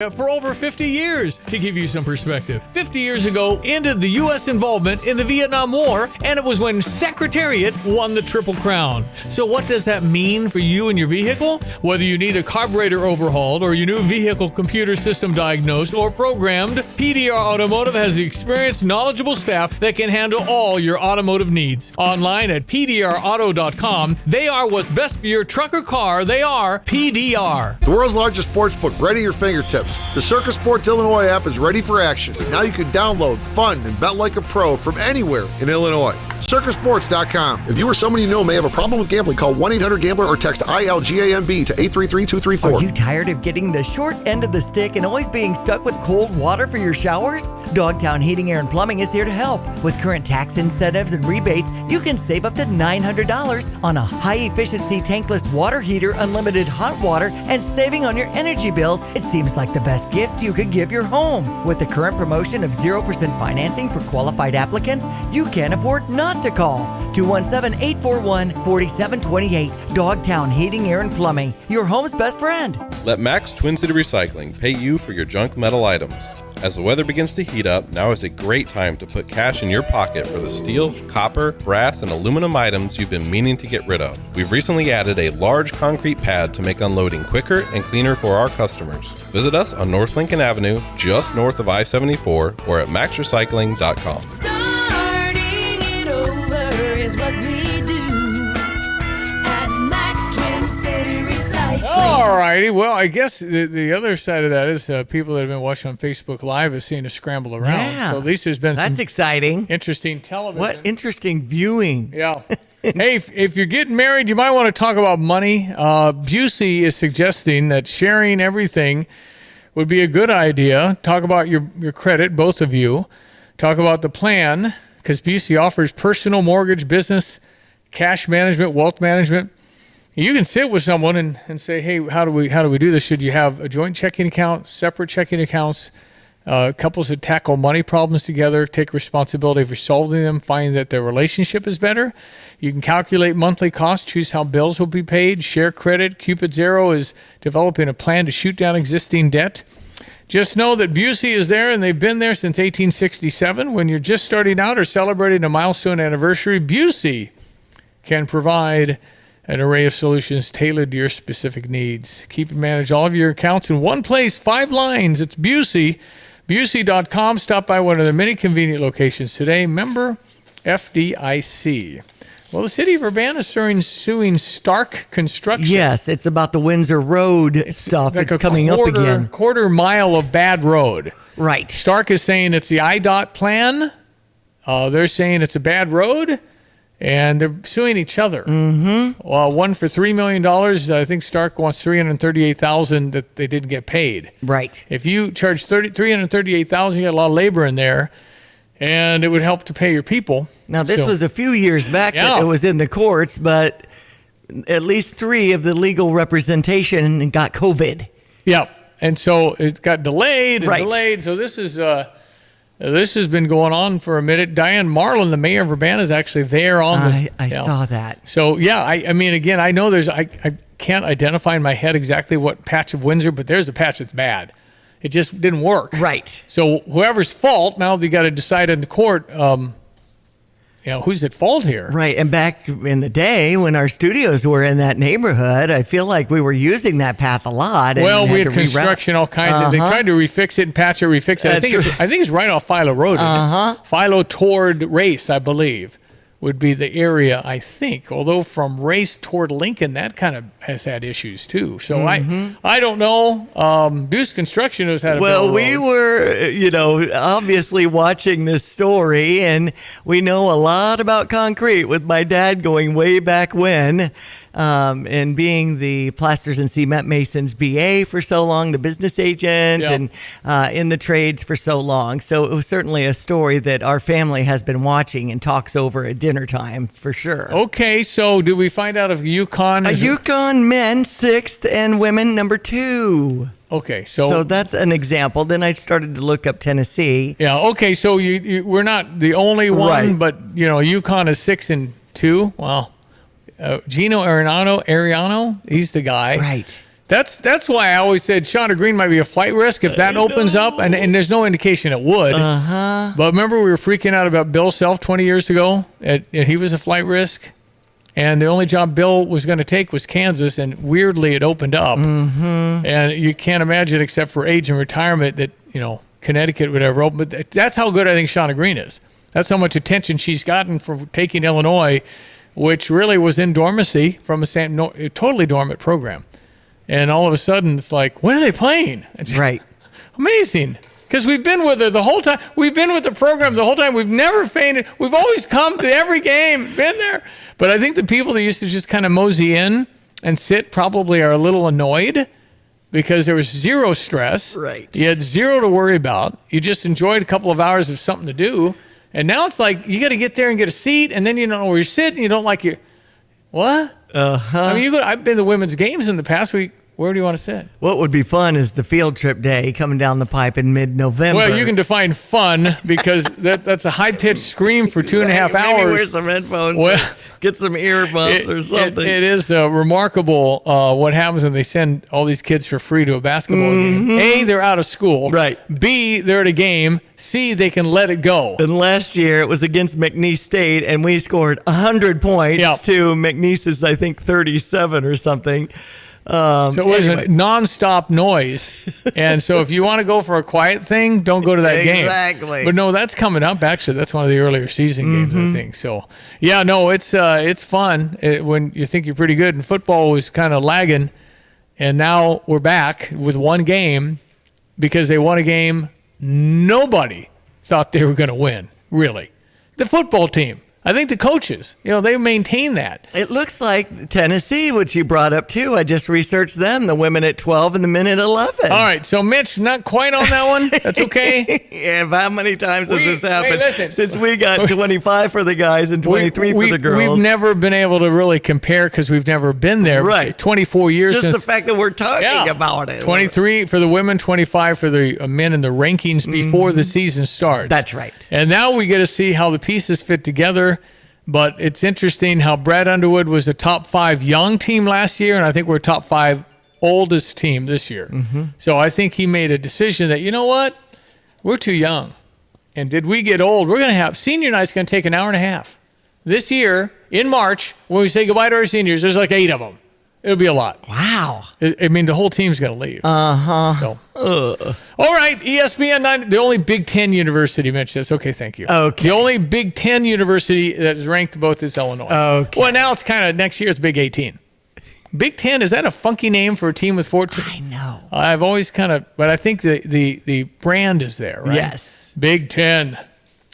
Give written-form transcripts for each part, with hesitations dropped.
For over 50 years. To give you some perspective, 50 years ago ended the U.S. involvement in the Vietnam War, and it was when Secretariat won the Triple Crown. So what does that mean for you and your vehicle? Whether you need a carburetor overhauled or your new vehicle computer system diagnosed or programmed, PDR Automotive has the experienced, knowledgeable staff that can handle all your automotive needs. Online at pdrauto.com, they are what's best for your truck or car. They are PDR. The world's largest sports book, right at your fingertips. The Circus Sports Illinois app is ready for action. Now you can download, fund, and bet like a pro from anywhere in Illinois. Circusports.com. If you or someone you know may have a problem with gambling, call 1-800-GAMBLER or text ILGAMB to 833-234. Are you tired of getting the short end of the stick and always being stuck with cold water for your showers? Dogtown Heating, Air, and Plumbing is here to help. With current tax incentives and rebates, you can save up to $900 on a high-efficiency tankless water heater, unlimited hot water, and saving on your energy bills. It seems like the best gift you could give your home. With the current promotion of 0% financing for qualified applicants, you can't afford not to call. 217-841-4728. Dogtown Heating, Air, and Plumbing, your home's best friend. Let Max Twin City Recycling pay you for your junk metal items. As the weather begins to heat up, now is a great time to put cash in your pocket for the steel, copper, brass, and aluminum items you've been meaning to get rid of. We've recently added a large concrete pad to make unloading quicker and cleaner for our customers. Visit us on North Lincoln Avenue, just north of I-74, or at maxrecycling.com. Starting it over is what we do at Max Twin City Recycling. All righty. Well, I guess the other side of that is people that have been watching on Facebook Live have seen us scramble around. Yeah. So at least there's been That's some exciting. interesting television. What interesting viewing. Yeah. Hey, if you're getting married, you might want to talk about money. Busey is suggesting that sharing everything would be a good idea. Talk about your credit, both of you. Talk about the plan, because Busey offers personal mortgage, business, cash management, wealth management. You can sit with someone and say, hey, how do we do this? Should you have a joint checking account, separate checking accounts? Couples that tackle money problems together, take responsibility for solving them, find that their relationship is better. You can calculate monthly costs, choose how bills will be paid, share credit. Cupid Zero is developing a plan to shoot down existing debt. Just know that Busey is there, and they've been there since 1867. When you're just starting out or celebrating a milestone anniversary, Busey can provide an array of solutions tailored to your specific needs. Keep and manage all of your accounts in one place, 5 lines. It's Busey. Busey.com. Stop by one of their many convenient locations today. Member FDIC. Well, the city of Urbana is suing Stark Construction. Yes, it's about the Windsor Road stuff. Like It's coming up again. Quarter mile of bad road. Right. Stark is saying it's the IDOT plan. They're saying it's a bad road, and they're suing each other. Mm-hmm. One for $3 million. I think Stark wants $338,000 that they didn't get paid. Right. If you charge $338,000, you got a lot of labor in there, and it would help to pay your people. Now, this was a few years back that it was in the courts, but at least 3 of the legal representation got COVID. Yeah, and so it got delayed and delayed. So this has been going on for a minute. Diane Marlin, the mayor of Urbana, is actually there on the... I saw that. So, yeah, I mean, again, I know I can't identify in my head exactly what patch of Windsor, but there's a patch that's bad. It just didn't work. Right. So whoever's fault, now they got to decide in the court, who's at fault here. Right. And back in the day when our studios were in that neighborhood, I feel like we were using that path a lot. Well, we had construction, all kinds of. They tried to refix it and patch it, refix it. I think it's right off Philo Road. Philo toward Race, I believe, would be the area, I think. Although from Race toward Lincoln, that kind of has had issues too. So I don't know. Deuce Construction knows how to build a road. We were, obviously watching this story, and we know a lot about concrete with my dad going way back when. And being the Plasters and Cement Masons BA for so long, the business agent, and in the trades for so long. So it was certainly a story that our family has been watching and talks over at dinner time for sure. Okay, so did we find out if UConn... UConn men 6th and women number 2. Okay, so that's an example. Then I started to look up Tennessee. Yeah, okay, so we're not the only one, but, UConn is 6 and 2. Wow. Gino Ariano, he's the guy. Right. That's why I always said Shauna Green might be a flight risk if that opens up, and there's no indication it would. Uh-huh. But remember, we were freaking out about Bill Self 20 years ago, and he was a flight risk, and the only job Bill was going to take was Kansas, and weirdly it opened up. Mm-hmm. And you can't imagine, except for age and retirement, that Connecticut would ever open. But that's how good I think Shauna Green is. That's how much attention she's gotten for taking Illinois, which really was in dormancy from a totally dormant program. And all of a sudden, it's like, when are they playing? It's Right. amazing. Because we've been with her the whole time. We've been with the program the whole time. We've never fainted. We've always come to every game, been there. But I think the people that used to just kind of mosey in and sit probably are a little annoyed because there was zero stress. Right. You had zero to worry about. You just enjoyed a couple of hours of something to do. And now it's like you got to get there and get a seat, and then you don't know where you're sitting. You don't like your what? Uh-huh. I mean, I've been to women's games in the past week. Where do you want to sit? What would be fun is the field trip day coming down the pipe in mid-November. Well, you can define fun because that's a high-pitched scream for 2.5 hours. Maybe wear some headphones. Well, get some earbuds or something. It is remarkable what happens when they send all these kids for free to a basketball game. A, they're out of school. Right. B, they're at a game. C, they can let it go. And last year it was against McNeese State, and we scored 100 points Yep. to McNeese's, I think, 37 or something. So it was anyway. a nonstop noise. And so if you want to go for a quiet thing, don't go to that game. Exactly. But no, that's coming up. Actually, that's one of the earlier season games, I think. So, yeah, no, it's fun when you think you're pretty good. And football was kind of lagging. And now we're back with one game because they won a game nobody thought they were going to win, really. The football team. I think the coaches, they maintain that. It looks like Tennessee, which you brought up too. I just researched them, the women at 12 and the men at 11. All right, so Mitch, not quite on that one. That's okay. Yeah, but how many times has this happened? Hey, listen. Since we got 25 for the guys and 23 for the girls. We've never been able to really compare because we've never been there. Right. 24 years Just since. the fact that we're talking about it. 23 for the women, 25 for the men in the rankings before the season starts. That's right. And now we get to see how the pieces fit together. But it's interesting how Brad Underwood was a top 5 young team last year, and I think we're a top 5 oldest team this year. So I think he made a decision that, you know what? We're too young. And did we get old? We're going to have senior night's going to take an hour and a half. This year, in March, when we say goodbye to our seniors, there's like 8 of them. It'll be a lot. Wow. I mean, the whole team's going to leave. Uh-huh. So. All right, ESPN 9, the only Big Ten university mentioned this. Okay, thank you. Okay. The only Big Ten university that is ranked both is Illinois. Okay. Well, now it's kind of, next year it's Big 18. Big Ten, is that a funky name for a team with 14? I know. I've always kind of, but I think the brand is there, right? Yes. Big Ten.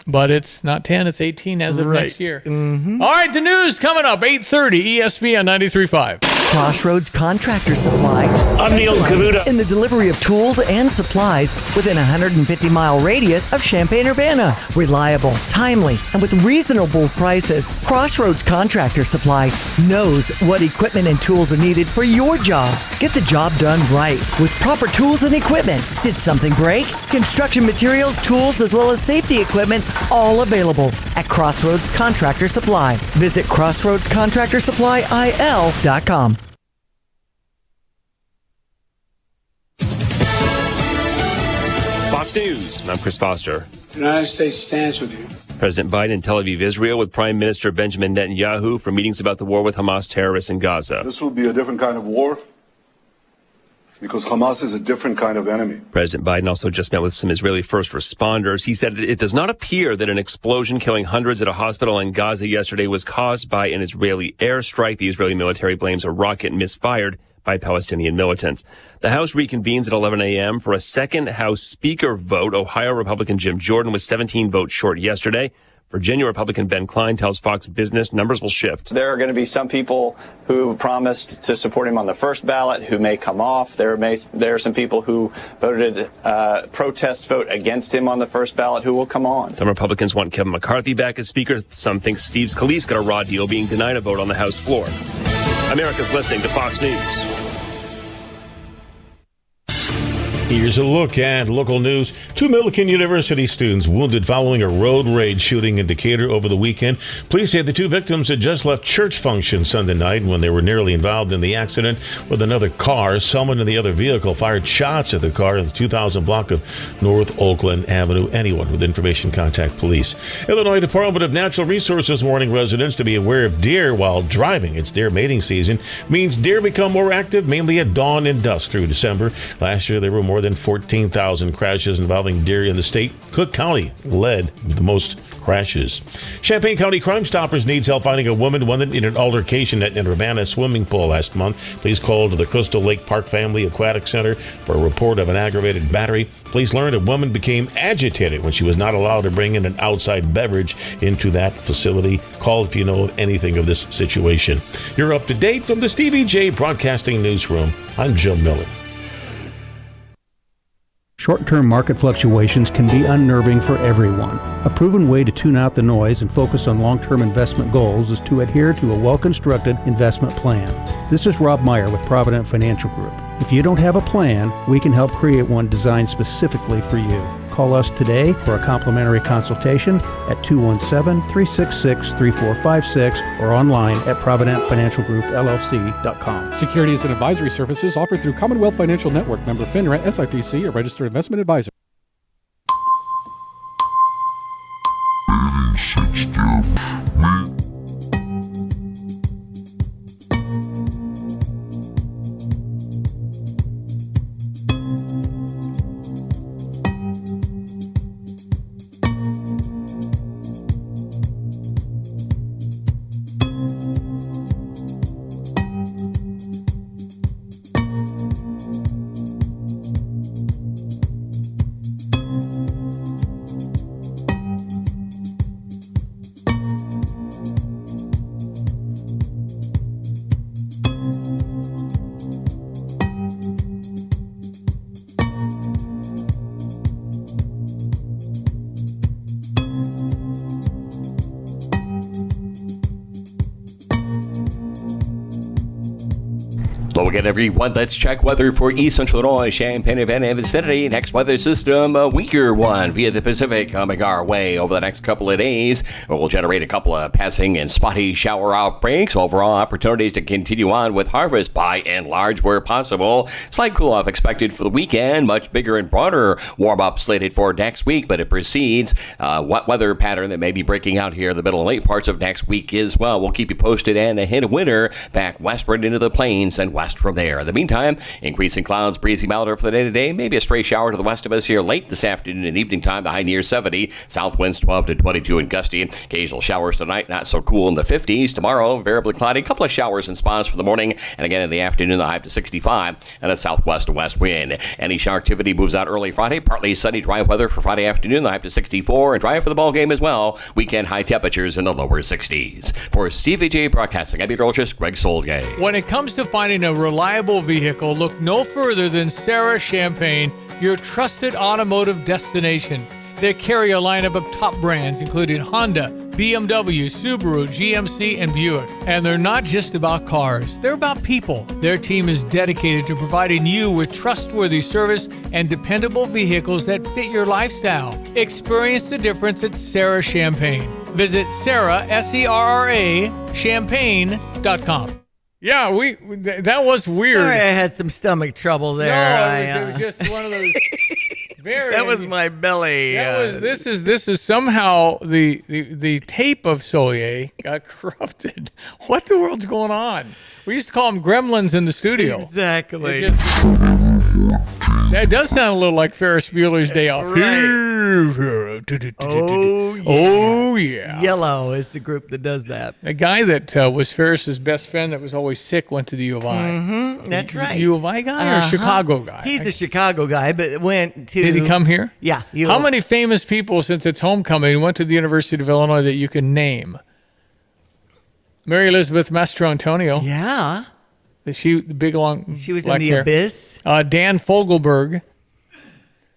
But it's not 10, it's 18 as of next year. Mm-hmm. All right, the news coming up, 8:30, ESPN 93.5. Crossroads Contractor Supply. I'm Neil Kavuta. In the delivery of tools and supplies within a 150-mile radius of Champaign-Urbana. Reliable, timely, and with reasonable prices. Crossroads Contractor Supply knows what equipment and tools are needed for your job. Get the job done right with proper tools and equipment. Did something break? Construction materials, tools, as well as safety equipment, all available at Crossroads Contractor Supply. Visit crossroadscontractorsupplyil.com. Fox News, I'm Chris Foster. The United States stands with you. President Biden in Tel Aviv, Israel, with Prime Minister Benjamin Netanyahu for meetings about the war with Hamas terrorists in Gaza. This will be a different kind of war because Hamas is a different kind of enemy. President Biden also just met with some Israeli first responders. He said it does not appear that an explosion killing hundreds at a hospital in Gaza yesterday was caused by an Israeli airstrike. The Israeli military blames a rocket misfired by Palestinian militants. The House reconvenes at 11 a.m. for a second House Speaker vote. Ohio Republican Jim Jordan was 17 votes short yesterday. Virginia Republican Ben Klein tells Fox Business numbers will shift. There are going to be some people who promised to support him on the first ballot who may come off. There are some people who voted protest vote against him on the first ballot who will come on. Some Republicans want Kevin McCarthy back as Speaker. Some think Steve Scalise got a raw deal being denied a vote on the House floor. America's listening to Fox News. Here's a look at local news. 2 Millikan University students wounded following a road rage shooting in Decatur over the weekend. Police say the 2 victims had just left church function Sunday night when they were nearly involved in the accident with another car. Someone in the other vehicle fired shots at the car in the 2000 block of North Oakland Avenue. Anyone with information, contact police. Illinois Department of Natural Resources warning residents to be aware of deer while driving. It's deer mating season. Means deer become more active, mainly at dawn and dusk through December. Last year, there were more than 14,000 crashes involving deer in the state. Cook County led with the most crashes. Champaign County Crime Stoppers needs help finding a woman wounded in an altercation at an Urbana swimming pool last month. Police called to the Crystal Lake Park Family Aquatic Center for a report of an aggravated battery. Police learned a woman became agitated when she was not allowed to bring in an outside beverage into that facility. Call if you know anything of this situation. You're up to date from the Stevie Jay Broadcasting Newsroom. I'm Joe Miller. Short-term market fluctuations can be unnerving for everyone. A proven way to tune out the noise and focus on long-term investment goals is to adhere to a well-constructed investment plan. This is Rob Meyer with Provident Financial Group. If you don't have a plan, we can help create one designed specifically for you. Call us today for a complimentary consultation at 217-366-3456 or online at providentfinancialgroupllc.com. Securities and advisory services offered through Commonwealth Financial Network, member FINRA, SIPC, a registered investment advisor. Hello again, everyone. Let's check weather for East Central Illinois, Champaign, Urbana, and vicinity. Next weather system, a weaker one via the Pacific coming our way over the next couple of days. We'll generate a couple of passing and spotty shower outbreaks. Overall, opportunities to continue on with harvest by and large where possible. Slight cool-off expected for the weekend. Much bigger and broader warm-up slated for next week, but it precedes wet weather pattern that may be breaking out here in the middle and late parts of next week as well. We'll keep you posted, and a hint of winter back westward into the plains and west from there. In the meantime, increasing clouds, breezy milder for the day today. Maybe a stray shower to the west of us here late this afternoon and evening time. The high near 70. South winds 12 to 22 and gusty. Occasional showers tonight, not so cool in the 50s. Tomorrow, variably cloudy. A couple of showers and spots for the morning. And again in the afternoon, the high to 65 and a southwest to west wind. Any shower activity moves out early Friday. Partly sunny, dry weather for Friday afternoon. The high to 64 and dry for the ball game as well. Weekend high temperatures in the lower 60s. For Stevie Jay Broadcasting, I'm meteorologist Greg Solgay. When it comes to finding a reliable vehicle, look no further than Sarah Champagne, your trusted automotive destination. They carry a lineup of top brands including Honda, BMW, Subaru, GMC, and Buick. And they're not just about cars, they're about people. Their team is dedicated to providing you with trustworthy service and dependable vehicles that fit your lifestyle. Experience the difference at Sarah Champagne. Visit Sarah, S-E-R-R-A, champagne.com. Yeah, that was weird. Sorry, I had some stomach trouble there. No, it was just one of those. That was my belly. This is somehow the tape of Soye got corrupted. What the world's going on? We used to call them gremlins in the studio. Exactly. That does sound a little like Ferris Bueller's Day Off. Right. Oh, yeah. Oh, yeah. Yellow is the group that does that. A guy that was Ferris's best friend that was always sick went to the U of I. Mm-hmm, that's right. U of I guy or Chicago guy? He's a Chicago guy, but went to... Did he come here? Yeah. How many famous people since its homecoming went to the University of Illinois that you can name? Mary Elizabeth Mastro-Antonio. Yeah. The big long She was black in the hair. Abyss. Dan Fogelberg.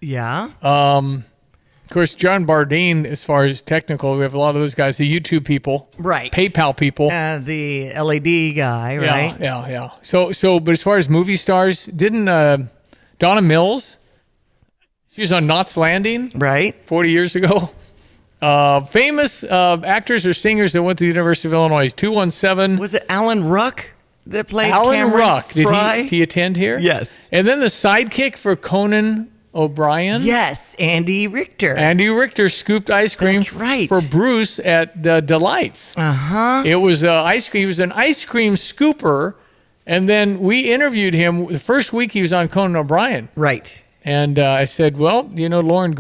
Yeah. Of course, John Bardeen, as far as technical, we have a lot of those guys, the YouTube people. Right. PayPal people. The LED guy, right? Yeah. So, but as far as movie stars, didn't Donna Mills She was on Knots Landing. Right. 40 years ago. Famous actors or singers that went to the University of Illinois. 217. Was it Alan Ruck that played Alan Cameron Ruck. Fry? Did he attend here? Yes. And then the sidekick for Conan O'Brien. Yes, Andy Richter. Andy Richter scooped ice cream for Bruce at Delights. Uh-huh. It was ice cream. He was an ice cream scooper. And then we interviewed him the first week he was on Conan O'Brien. Right. And I said, well, you know, Lauren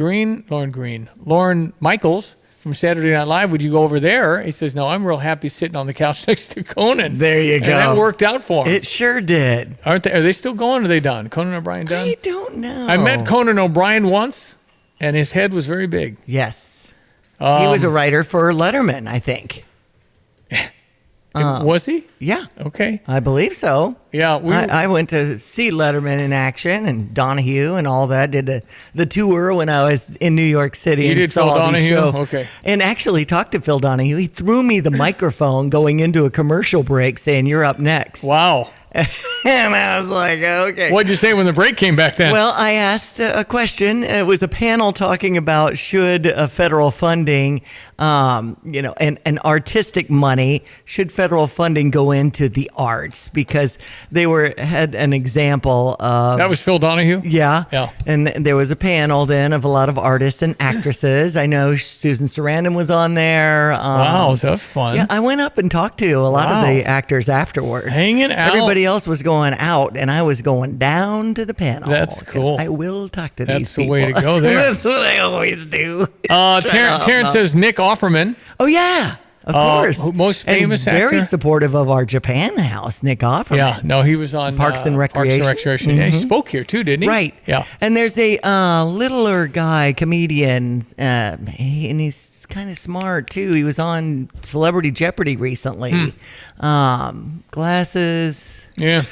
Michaels from Saturday Night Live, would you go over there? He says, no, I'm real happy sitting on the couch next to Conan. There you go. And that worked out for him. It sure did. Are they still going or are they done? Conan O'Brien done? I don't know. I met Conan O'Brien once, and his head was very big. Yes. He was a writer for Letterman, I think. Was he? Yeah. Okay. I believe so. Yeah. I went to see Letterman in action and Donahue and all that. Did the tour when I was in New York City. You and did saw Phil the Donahue? show. Okay. And actually talked to Phil Donahue. He threw me the microphone going into a commercial break saying, you're up next. Wow. And I was like, okay. What'd you say when the break came back then? Well, I asked a question. It was a panel talking about should federal funding, and artistic money, should federal funding go into the arts? Because they had an example of... That was Phil Donahue? Yeah. Yeah. And there was a panel then of a lot of artists and actresses. I know Susan Sarandon was on there. Wow, so that's fun. Yeah, I went up and talked to a lot of the actors afterwards. Hanging out. Everybody else was going out, and I was going down to the panel. That's cool. I will talk to these people. That's the way to go there. That's what I always do. Terrence says Nick Offerman. Oh, yeah. Of course. Most famous and very actor. supportive of our Japan house, Nick Offerman. Yeah, no, he was on Parks and Recreation. Mm-hmm. Yeah, he spoke here too, didn't he? Right. Yeah. And there's a littler guy, comedian, and he's kind of smart too. He was on Celebrity Jeopardy recently. Glasses. Yeah.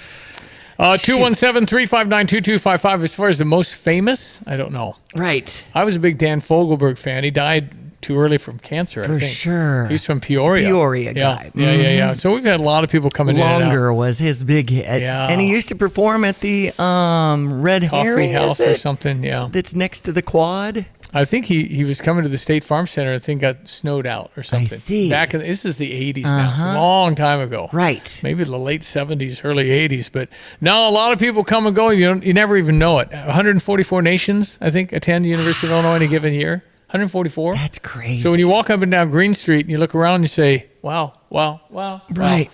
217-359-2255. As far as the most famous, I don't know. Right. I was a big Dan Fogelberg fan. He died too early from cancer, I For think. sure. He's from Peoria. Peoria guy. Yeah. So we've had a lot of people coming in and out. Longer was his big hit. Yeah. And he used to perform at the Red Coffee Herring, House is or it? something, yeah. That's next to the Quad. I think he was coming to the State Farm Center. I think got snowed out or something. I see. This is the 80s now, a long time ago. Right. Maybe the late 70s, early 80s. But now a lot of people come and go. You never even know it. 144 nations, I think, attend the University of Illinois any given year. 144. That's crazy. So when you walk up and down Green Street and you look around and you say, wow. Right.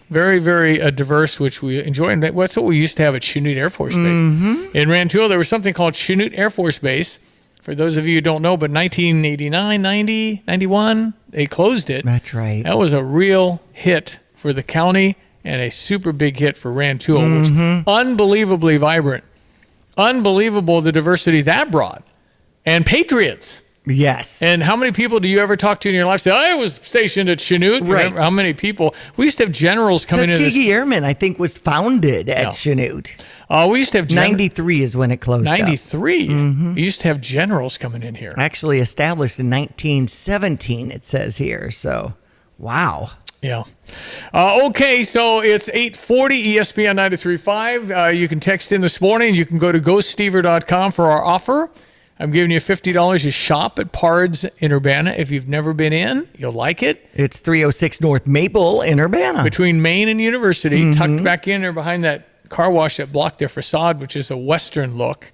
Very, very diverse, which we enjoy. And that's what we used to have at Chanute Air Force Base. Mm-hmm. In Rantoul, there was something called Chanute Air Force Base. For those of you who don't know, but 1989, 90, 91, they closed it. That's right. That was a real hit for the county and a super big hit for Rantoul, which unbelievably vibrant. Unbelievable the diversity that brought. And patriots. Yes. And how many people do you ever talk to in your life say, I was stationed at Chanute? Right. Remember how many people? We used to have generals come into this. Tuskegee Airmen, I think, was founded at Chanute. We used to have 93 is when it closed 93? up. We used to have generals coming in here. Actually established in 1917, it says here. So, wow. Yeah. Okay, so it's 8:40 ESPN 93.5. You can text in this morning. You can go to GoStever.com for our offer. I'm giving you $50 to shop at Pards in Urbana. If you've never been in, you'll like it. It's 306 North Maple in Urbana. Between Main and University, tucked back in there behind that car wash that blocked their facade, which is a Western look.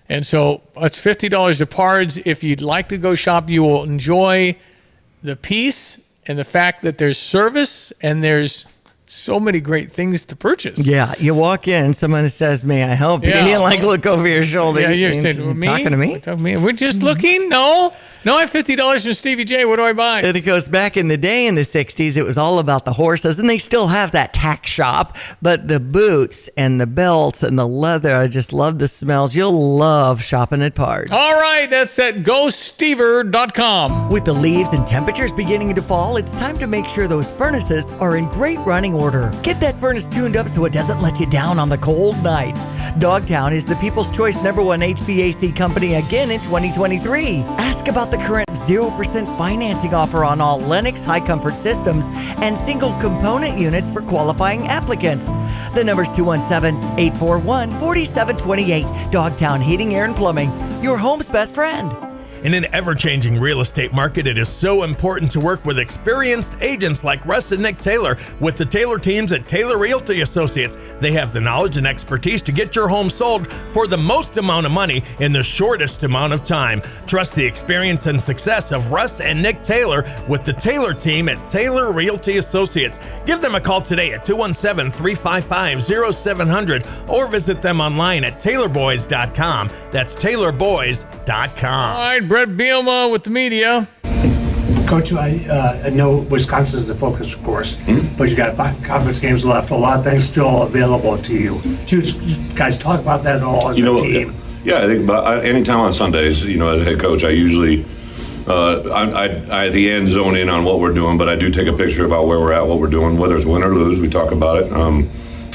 And so it's $50 to Pards. If you'd like to go shop, you will enjoy the peace and the fact that there's service and there's so many great things to purchase. Yeah, you walk in, someone says, may I help you? Yeah. And you look over your shoulder. Yeah, you're You saying, me? talking to me? We're just looking? No, I have $50 from Stevie Jay. What do I buy? And it goes back in the day in the 60s, it was all about the horses. And they still have that tack shop. But the boots and the belts and the leather, I just love the smells. You'll love shopping at Pards. All right, that's at GoStever.com. With the leaves and temperatures beginning to fall, it's time to make sure those furnaces are in great running order. Get that furnace tuned up so it doesn't let you down on the cold nights. Dogtown is the People's Choice #1 HVAC company again in 2023. Ask about the current 0% financing offer on all Lennox high comfort systems and single component units for qualifying applicants. The number's 217-841-4728. Dogtown Heating, Air, and Plumbing. your home's best friend. In an ever-changing real estate market, it is so important to work with experienced agents like Russ and Nick Taylor with the Taylor teams at Taylor Realty Associates. They have the knowledge and expertise to get your home sold for the most amount of money in the shortest amount of time. Trust the experience and success of Russ and Nick Taylor with the Taylor team at Taylor Realty Associates. Give them a call today at 217-355-0700 or visit them online at taylorboys.com. That's taylorboys.com. All right, Brett Bielema with the media. Coach, I know Wisconsin is the focus, of course, but you got 5 conference games left. A lot of things still available to you. Do you guys talk about that at all as a team? Yeah, I think anytime on Sundays, as a head coach, I usually I at the end zone in on what we're doing, but I do take a picture about where we're at, what we're doing, whether it's win or lose. We talk about it.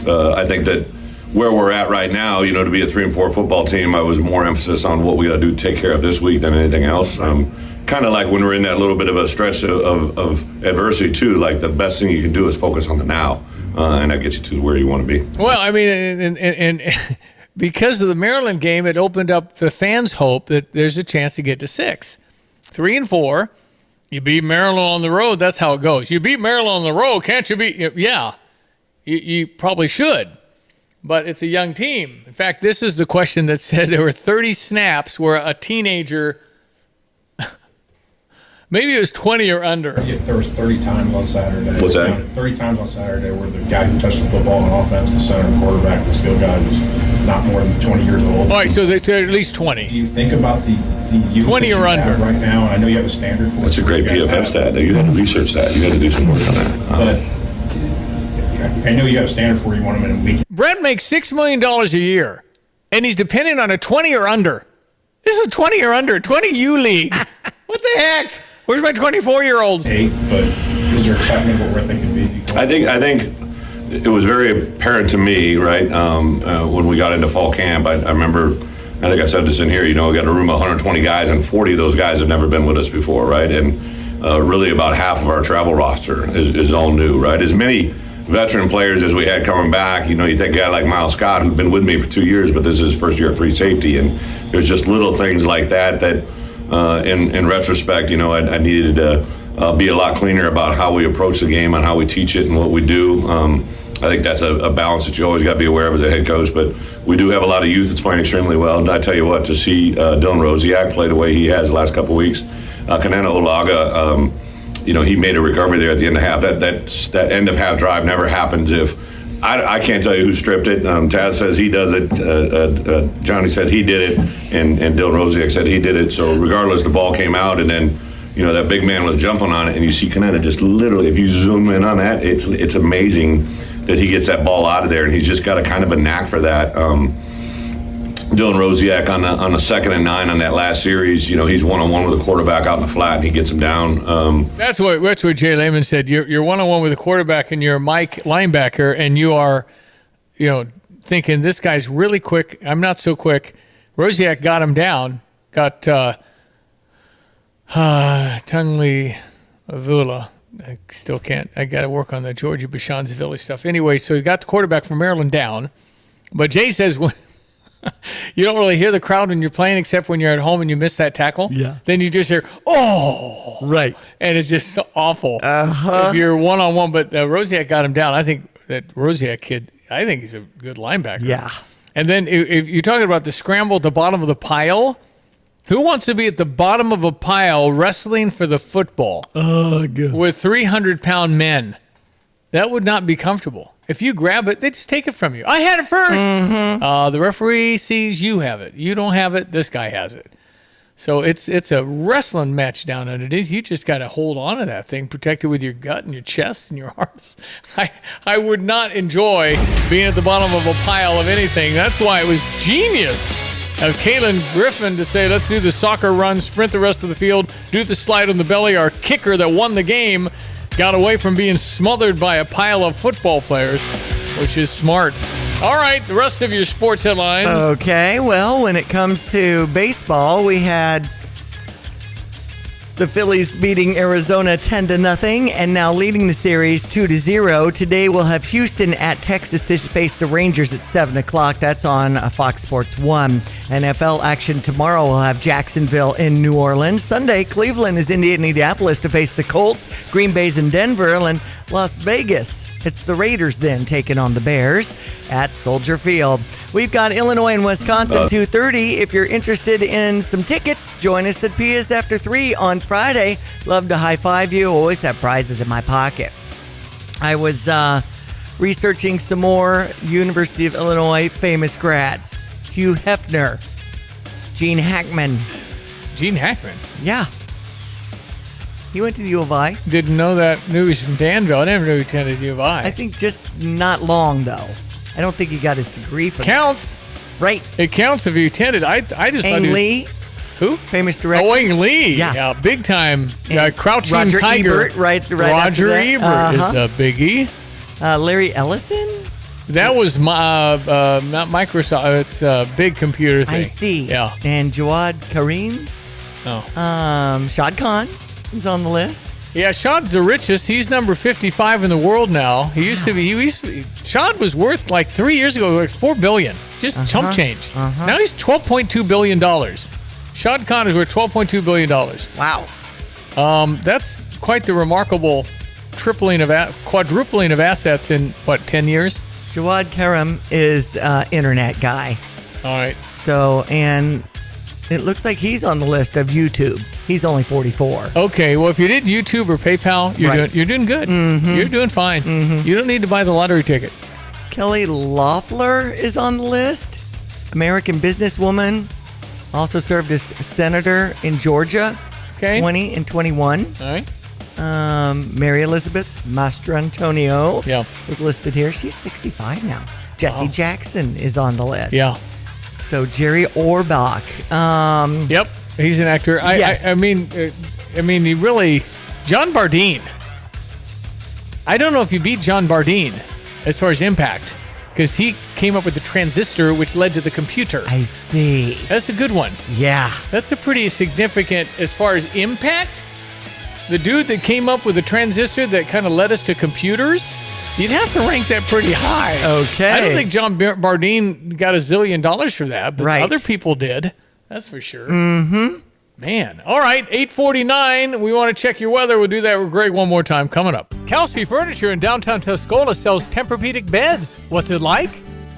I think that where we're at right now, to be a 3-4 football team, I was more emphasis on what we got to do to take care of this week than anything else. Kind of like when we're in that little bit of a stretch of adversity too, like the best thing you can do is focus on the now, and that gets you to where you want to be. Well, I mean, and because of the Maryland game, it opened up the fans' hope that there's a chance to get to 6. 3-4, you beat Maryland on the road, that's how it goes. You beat Maryland on the road, can't you beat? Yeah, you probably should. But it's a young team. In fact, this is the question that said there were 30 snaps where a teenager, maybe it was 20 or under. Yeah, there was 30 times on Saturday. What's that? 30 times on Saturday where the guy who touched the football on offense, the center, the quarterback, the skill guy was not more than 20 years old. All right, so they're at least 20. Do you think about the youth 20 that or you under have right now? I know you have a standard for it. That's a great PFF stat. You had to research that. You had to do some work on that. But I know you got a standard for you want them in a week. Brett makes $6 million a year, and he's dependent on a 20 or under. This is a 20 or under, 20 U League. What the heck? Where's my 24-year-olds? But is there excitement about where they could be? I think it was very apparent to me, right, when we got into fall camp. I remember, I think I said this in here, we got a room of 120 guys, and 40 of those guys have never been with us before, right? And really about half of our travel roster is all new, right? As many veteran players as we had coming back, you take a guy like Miles Scott, who'd been with me for 2 years, but this is his first year at free safety, and there's just little things like that in retrospect, I needed to be a lot cleaner about how we approach the game and how we teach it and what we do. I think that's a balance that you always got to be aware of as a head coach, but we do have a lot of youth that's playing extremely well. And I tell you what, to see Dylan Rosiak play the way he has the last couple of weeks, Kanana Olaga, he made a recovery there at the end of half. That end of half drive never happens if I can't tell you who stripped it. Taz says he does it. Johnny said he did it, and Dylan Rosiak said he did it. So regardless, the ball came out, and then that big man was jumping on it, and you see Kanana just literally, if you zoom in on that, it's amazing that he gets that ball out of there, and he's just got a kind of a knack for that. Dylan Rosiak on the 2nd and 9 on that last series, he's one-on-one with the quarterback out in the flat, and he gets him down. That's what Jay Lehman said. You're one-on-one with the quarterback, and you're a Mike linebacker, and you are, thinking this guy's really quick. I'm not so quick. Rosiak got him down. Got Tungli Avula. I still can't. I got to work on the Georgia Bashansville stuff. Anyway, so he got the quarterback from Maryland down. But Jay says when you don't really hear the crowd when you're playing except when you're at home and you miss that tackle. Yeah. Then you just hear, oh. Right. And it's just so awful. Uh-huh. If you're one-on-one. But Rosiak got him down. I think that Rosiak kid, I think he's a good linebacker. Yeah. And then if you're talking about the scramble at the bottom of the pile, who wants to be at the bottom of a pile wrestling for the football with 300-pound men? That would not be comfortable. If you grab it, they just take it from you. I had it first. Mm-hmm. The referee sees you have it. You don't have it. This guy has it. So it's a wrestling match down underneath. You just got to hold on to that thing, protect it with your gut and your chest and your arms. I would not enjoy being at the bottom of a pile of anything. That's why it was genius of Kalen Griffin to say, let's do the soccer run, sprint the rest of the field, do the slide on the belly. Our kicker that won the game got away from being smothered by a pile of football players, which is smart. All right, the rest of your sports headlines. Okay, well, when it comes to baseball, we had The Phillies beating Arizona 10-0 and now leading the series 2-0. Today we'll have Houston at Texas to face the Rangers at 7 o'clock. That's on Fox Sports 1. NFL action tomorrow will have Jacksonville in New Orleans. Sunday, Cleveland is in Indianapolis to face the Colts. Green Bay's in Denver, and Las Vegas. It's the Raiders then taking on the Bears at Soldier Field. We've got Illinois and Wisconsin 2:30. If you're interested in some tickets, join us at PS After 3 on Friday. Love to high five you. Always have prizes in my pocket. I was researching some more University of Illinois famous grads. Hugh Hefner, Gene Hackman. Gene Hackman? Yeah. He went to the U of I. Didn't know that news from Danville. I never knew he attended U of I. I think just not long, though. I don't think he got his degree from Counts. Right. It counts if you attended. I just Ang thought Lee. Who? Famous director. Oh, Ang Lee. Yeah. Big time. Crouching Roger Tiger. Ebert, right Roger after that. Ebert is a biggie. Larry Ellison? That was not Microsoft. It's a big computer thing. I see. Yeah. And Jawad Karim? Oh. Shad Khan is on the list. Yeah, Shad's the richest. He's number 55 in the world now. He used to be. Shad was worth like 3 years ago like $4 billion, just chump change. Now he's $12.2 billion. Shad Khan is worth $12.2 billion. Wow. That's quite the remarkable quadrupling of assets in 10 years. Jawad Karim is internet guy. All right. So, and it looks like he's on the list of YouTube. He's only 44. Okay, well, if you did YouTube or PayPal, you're doing good. Mm-hmm. You're doing fine. Mm-hmm. You don't need to buy the lottery ticket. Kelly Loeffler is on the list. American businesswoman. Also served as senator in Georgia. Okay. 20 and 21. All right. Mary Elizabeth Mastrantonio Yeah. was listed here. She's 65 now. Jesse Jackson is on the list. Yeah. So Jerry Orbach. Yep, he's an actor. Yes. I mean, he really, John Bardeen. I don't know if you beat John Bardeen as far as impact, because he came up with the transistor, which led to the computer. I see. That's a good one. Yeah. That's a pretty significant as far as impact. The dude that came up with the transistor that kind of led us to computers, you'd have to rank that pretty high. Okay. I don't think John Bardeen got $1 zillion for that, but other people did. That's for sure. Mm-hmm. Man. All right, 8:49. We want to check your weather. We'll do that with Greg one more time coming up. Kelsey Furniture in downtown Tuscola sells Tempur-Pedic beds. What's it like?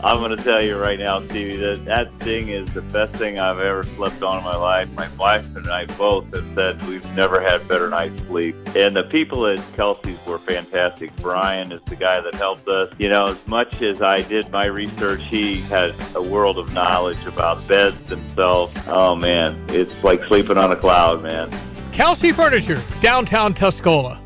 I'm going to tell you right now, Stevie, that thing is the best thing I've ever slept on in my life. My wife and I both have said we've never had better night's sleep. And the people at Kelsey's were fantastic. Brian is the guy that helped us. You know, as much as I did my research, he had a world of knowledge about beds themselves. Oh, man, it's like sleeping on a cloud, man. Kelsey Furniture, downtown Tuscola.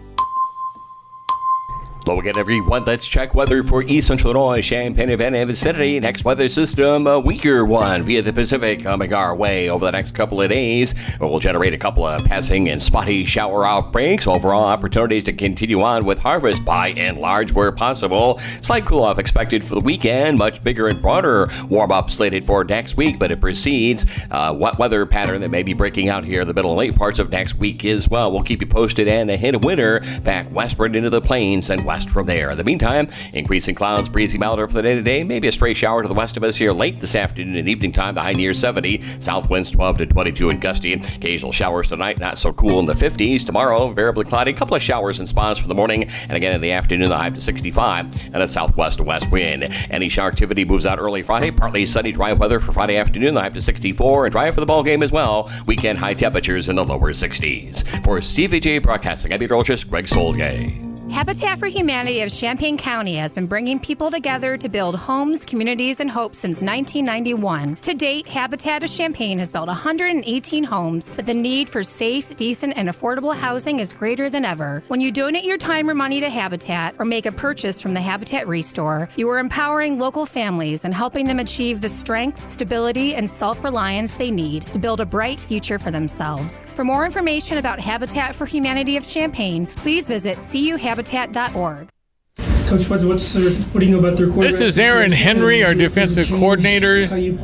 Hello again, everyone. Let's check weather for East Central Illinois, Champaign-Urbana vicinity. Next weather system, a weaker one via the Pacific coming our way over the next couple of days. We'll generate a couple of passing and spotty shower outbreaks. Overall, opportunities to continue on with harvest by and large where possible. Slight cool-off expected for the weekend. Much bigger and broader warm-up slated for next week, but it precedes wet weather pattern that may be breaking out here in the middle and late parts of next week as well. We'll keep you posted, and a hint of winter back westward into the plains and west from there. In the meantime, increasing clouds, breezy milder for the day today. Maybe a stray shower to the west of us here late this afternoon and evening time. The high near 70. South winds 12 to 22 and gusty. Occasional showers tonight, not so cool in the 50s. Tomorrow, variably cloudy. A couple of showers in spots for the morning. And again in the afternoon, the high up to 65 and a southwest to west wind. Any shower activity moves out early Friday. Partly sunny, dry weather for Friday afternoon. The high up to 64 and dry for the ball game as well. Weekend high temperatures in the lower 60s. For Stevie Jay Broadcasting, I'm meteorologist Greg Solgay. Habitat for Humanity of Champaign County has been bringing people together to build homes, communities, and hope since 1991. To date, Habitat of Champaign has built 118 homes, but the need for safe, decent, and affordable housing is greater than ever. When you donate your time or money to Habitat or make a purchase from the Habitat Restore, you are empowering local families and helping them achieve the strength, stability, and self-reliance they need to build a bright future for themselves. For more information about Habitat for Humanity of Champaign, please visit cuhabitat.org. Coach, what do you know about their quarterback? This is Aaron Henry, our defensive coordinator. How you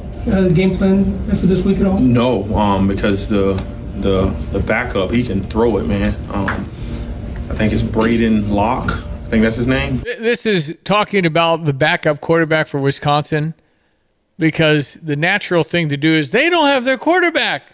game plan for this week at all? No, because the the backup, he can throw it, man. I think it's Braden Locke. I think that's his name. This is talking about the backup quarterback for Wisconsin, because the natural thing to do is they don't have their quarterback.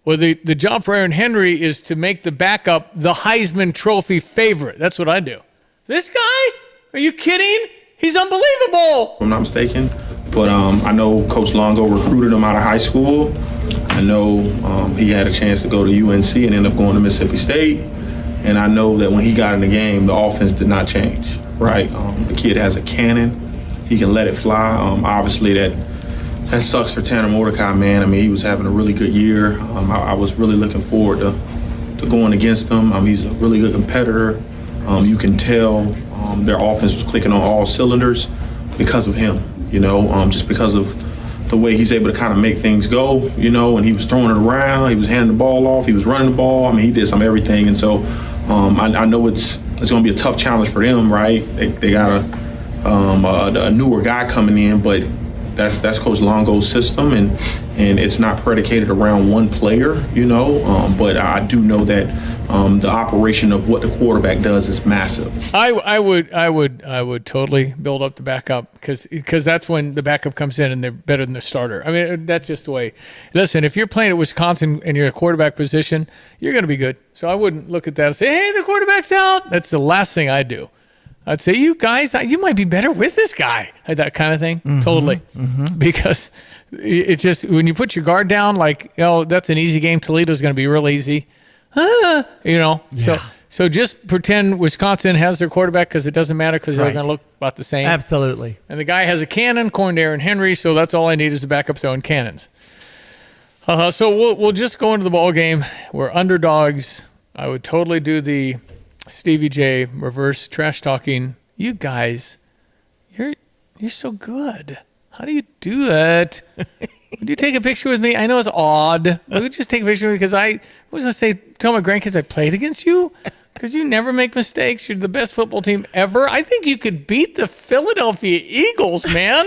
Well, the job for Aaron Henry is to make the backup the Heisman Trophy favorite. That's what I do. This guy? Are you kidding? He's unbelievable. If I'm not mistaken. But I know Coach Longo recruited him out of high school. I know he had a chance to go to UNC and end up going to Mississippi State. And I know that when he got in the game, the offense did not change, right? The kid has a cannon. He can let it fly. Obviously, that sucks for Tanner Mordecai, man. I mean, he was having a really good year. I was really looking forward to going against him. He's a really good competitor. You can tell their offense was clicking on all cylinders because of him, just because of the way he's able to kind of make things go, and he was throwing it around, he was handing the ball off, he was running the ball. I mean, he did some everything. And so I know it's going to be a tough challenge for them, right? They got a newer guy coming in, but that's Coach Longo's system, and it's not predicated around one player, but I do know that the operation of what the quarterback does is massive. I would totally build up the backup because that's when the backup comes in and they're better than the starter. I mean, that's just the way. Listen, if you're playing at Wisconsin and you're a quarterback position, you're going to be good. So I wouldn't look at that and say, hey, the quarterback's out. That's the last thing I'd do. I'd say, you guys, you might be better with this guy, like that kind of thing. Mm-hmm, totally. Mm-hmm. Because it just, when you put your guard down, like, that's an easy game. Toledo's going to be real easy. Yeah. So just pretend Wisconsin has their quarterback because it doesn't matter because they're going to look about the same. Absolutely. And the guy has a cannon, according to Aaron Henry, so that's all I need is the backup throwing cannons. So we'll just go into the ball game. We're underdogs. I would totally do the Stevie J reverse trash talking. You guys, you're so good. How do you do that? Would you take a picture with me? I know it's odd. Would you just take a picture with me? Because I was going to say, tell my grandkids I played against you because you never make mistakes. You're the best football team ever. I think you could beat the Philadelphia Eagles, man.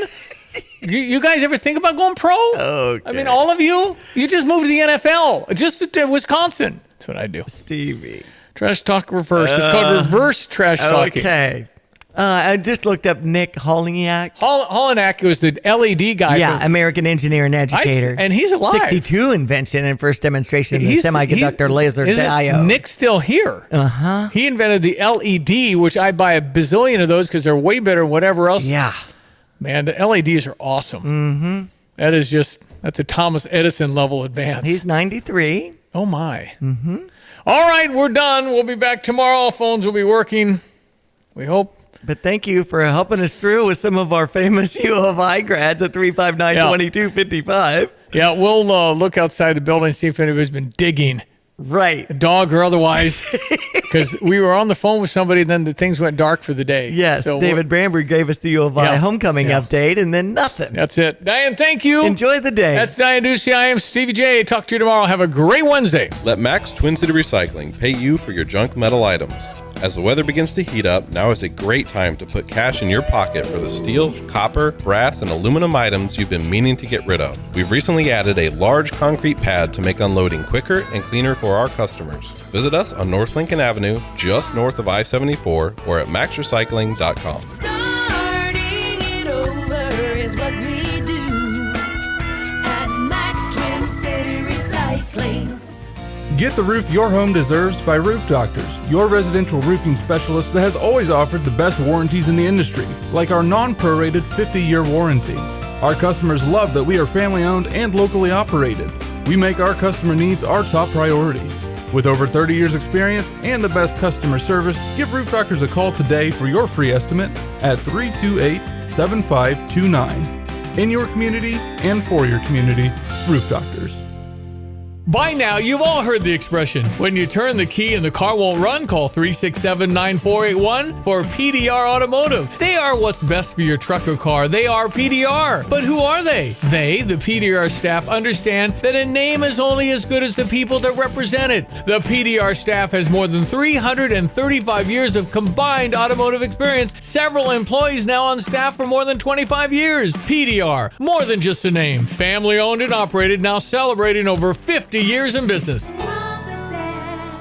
You guys ever think about going pro? Okay. I mean, all of you just moved to the NFL, just to Wisconsin. That's what I do. Stevie. Trash talk reverse. It's called reverse trash talking. Okay. I just looked up Nick Holiniak. Holiniak was the LED guy. Yeah, American engineer and educator. And he's alive. 62 invention and first demonstration of the semiconductor laser diode. Nick's still here. Uh-huh. He invented the LED, which I buy a bazillion of those because they're way better than whatever else. Yeah. Man, the LEDs are awesome. Mm-hmm. That's a Thomas Edison level advance. He's 93. Oh, my. Mm-hmm. All right, we're done. We'll be back tomorrow. Phones will be working. We hope. But thank you for helping us through with some of our famous U of I grads at 359-2255. Yeah, we'll look outside the building and see if anybody's been digging. Right. A dog or otherwise. Because we were on the phone with somebody, then the things went dark for the day. Yes, so David Bramberg gave us the U of I homecoming update, and then nothing. That's it. Diane, thank you. Enjoy the day. That's Diane Ducey. I am Stevie J. Talk to you tomorrow. Have a great Wednesday. Let Max Twin City Recycling pay you for your junk metal items. As the weather begins to heat up, now is a great time to put cash in your pocket for the steel, copper, brass, and aluminum items you've been meaning to get rid of. We've recently added a large concrete pad to make unloading quicker and cleaner for our customers. Visit us on North Lincoln Avenue, just north of I-74, or at maxrecycling.com. Starting it over is what we do at Max Twin City Recycling. Get the roof your home deserves by Roof Doctors, your residential roofing specialist that has always offered the best warranties in the industry, like our non-prorated 50-year warranty. Our customers love that we are family-owned and locally operated. We make our customer needs our top priority. With over 30 years experience and the best customer service, give Roof Doctors a call today for your free estimate at 328-7529. In your community and for your community, Roof Doctors. By now, you've all heard the expression, when you turn the key and the car won't run, call 367-9481 for PDR Automotive. They are what's best for your truck or car. They are PDR. But who are they? They, the PDR staff, understand that a name is only as good as the people that represent it. The PDR staff has more than 335 years of combined automotive experience. Several employees now on staff for more than 25 years. PDR, more than just a name. Family owned and operated, now celebrating over 50 years in business.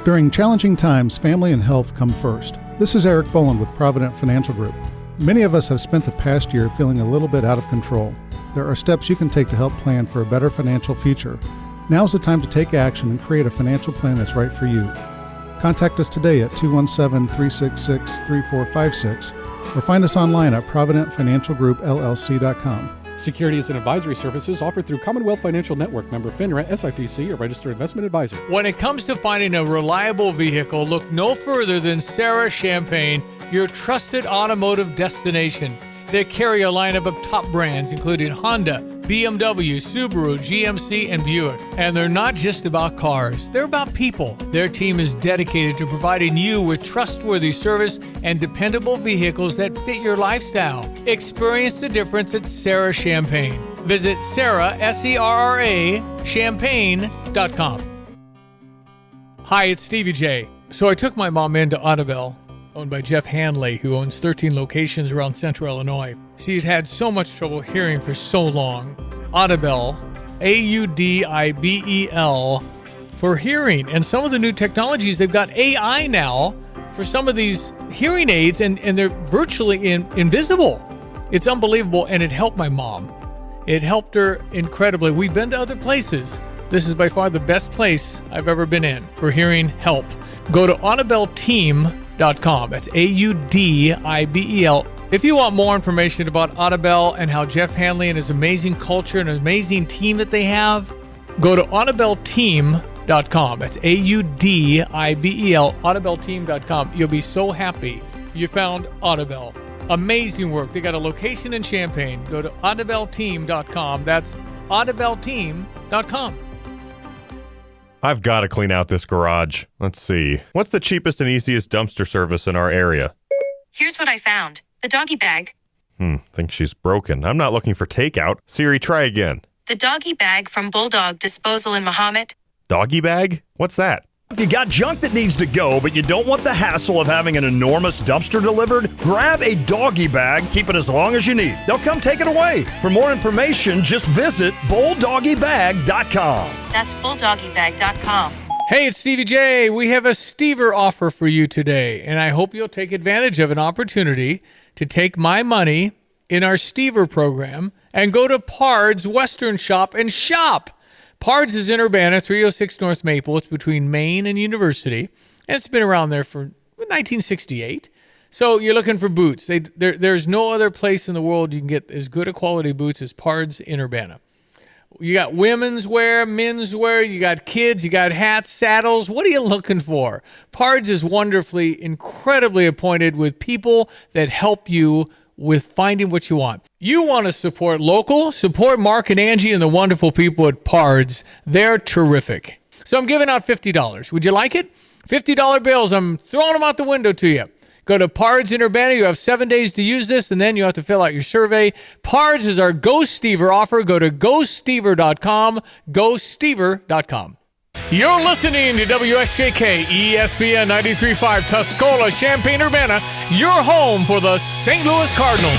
During challenging times, family and health come first. This is Eric Boland with Provident Financial Group. Many of us have spent the past year feeling a little bit out of control. There are steps you can take to help plan for a better financial future. Now's the time to take action and create a financial plan that's right for you. Contact us today at 217-366-3456 or find us online at providentfinancialgroupllc.com. Securities and advisory services offered through Commonwealth Financial Network, member FINRA, SIPC, a registered investment advisor. When it comes to finding a reliable vehicle, look no further than Sarah Champagne, your trusted automotive destination. They carry a lineup of top brands including Honda, BMW, Subaru, GMC, and Buick. And they're not just about cars, they're about people. Their team is dedicated to providing you with trustworthy service and dependable vehicles that fit your lifestyle. Experience the difference at Sarah Champagne. Visit Sarah, S-E-R-R-A, champagne.com. Hi, it's Stevie Jay. So I took my mom into Audubell, owned by Jeff Hanley, who owns 13 locations around central Illinois. She's had so much trouble hearing for so long. Audubell, A-U-D-I-B-E-L, for hearing. And some of the new technologies, they've got AI now for some of these hearing aids, and they're virtually invisible. It's unbelievable, and it helped my mom. It helped her incredibly. We've been to other places. This is by far the best place I've ever been in for hearing help. Go to audibelteam.com. That's A-U-D-I-B-E-L. If you want more information about Audubell and how Jeff Hanley and his amazing culture and amazing team that they have, go to audibelteam.com. That's A-U-D-I-B-E-L, audibelteam.com. You'll be so happy you found Audubell. Amazing work. They got a location in Champaign. Go to audibelteam.com. That's audibelteam.com. I've got to clean out this garage. Let's see. What's the cheapest and easiest dumpster service in our area? Here's what I found. The doggy bag. Think she's broken. I'm not looking for takeout. Siri, try again. The doggy bag from Bulldog Disposal in Mahomet. Doggy bag? What's that? If you got junk that needs to go, but you don't want the hassle of having an enormous dumpster delivered, grab a doggy bag, keep it as long as you need. They'll come take it away. For more information, just visit bulldoggybag.com. That's bulldoggybag.com. Hey, it's Stevie J. We have a Stever offer for you today, and I hope you'll take advantage of an opportunity to take my money in our Stever program and go to Pard's Western Shop and shop. Pard's is in Urbana, 306 North Maple. It's between Main and University, and it's been around there for 1968. So you're looking for boots. There's no other place in the world you can get as good a quality boots as Pard's in Urbana. You got women's wear, men's wear, you got kids, you got hats, saddles. What are you looking for? Pard's is wonderfully, incredibly appointed with people that help you with finding what you want. You want to support local, support Mark and Angie and the wonderful people at Pard's. They're terrific. So I'm giving out $50. Would you like it? $50 bills. I'm throwing them out the window to you. Go to Pard's in Urbana. You have 7 days to use this, and then you have to fill out your survey. Pard's is our Go Stever offer. Go to GoStever.com, GoStever.com. You're listening to WSJK ESPN 93.5 Tuscola, Champaign, Urbana, your home for the St. Louis Cardinals.